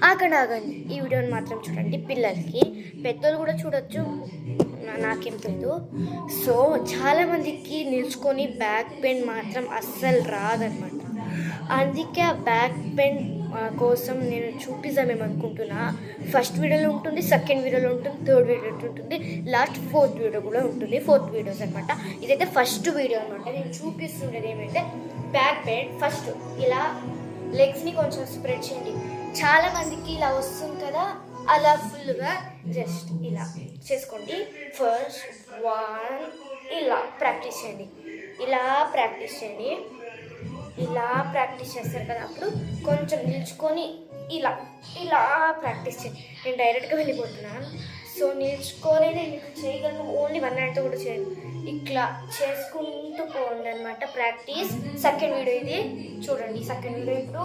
ఆగండి ఈ వీడియోని మాత్రం చూడండి. పిల్లలకి పెద్దలు కూడా చూడొచ్చు, నాకేం తెలియదు. సో చాలామందికి నిల్చుకొని బ్యాక్ పెయిన్ మాత్రం అస్సలు రాదనమాట. అందుకే ఆ బ్యాక్ పెయిన్ కోసం నేను చూపిద్దామేమనుకుంటున్నా. ఫస్ట్ వీడియోలో ఉంటుంది, సెకండ్ వీడియోలో ఉంటుంది, థర్డ్ వీడియో ఉంటుంది, లాస్ట్ ఫోర్త్ వీడియో కూడా ఉంటుంది. ఫోర్త్ వీడియోస్ అనమాట. ఇదైతే ఫస్ట్ వీడియో అనమాట. నేను చూపిస్తుండేది ఏమంటే బ్యాక్ పెయిన్. ఫస్ట్ ఇలా లెగ్స్ని కొంచెం స్ప్రెడ్ చేయండి. చాలామందికి ఇలా వస్తుంది కదా, అలా ఫుల్గా జస్ట్ ఇలా చేసుకోండి. ఫస్ట్ 1 ఇలా ప్రాక్టీస్ చేయండి. ఇలా ప్రాక్టీస్ చేయండి. ఇలా ప్రాక్టీస్ చేస్తారు కదా, అప్పుడు కొంచెం నిల్చుకొని ఇలా ఇలా ప్రాక్టీస్ చేయండి. నేను డైరెక్ట్గా వెళ్ళిపోతున్నాను. సో నిల్చుకొని నేను మీకు చేయగలను. ఓన్లీ 1 హ్యాండ్తో కూడా చేయను. ఇట్లా చేసుకుంటూ పోండి అనమాట ప్రాక్టీస్. సెకండ్ వీడియో ఇది చూడండి. సెకండ్ వీడియో ఇప్పుడు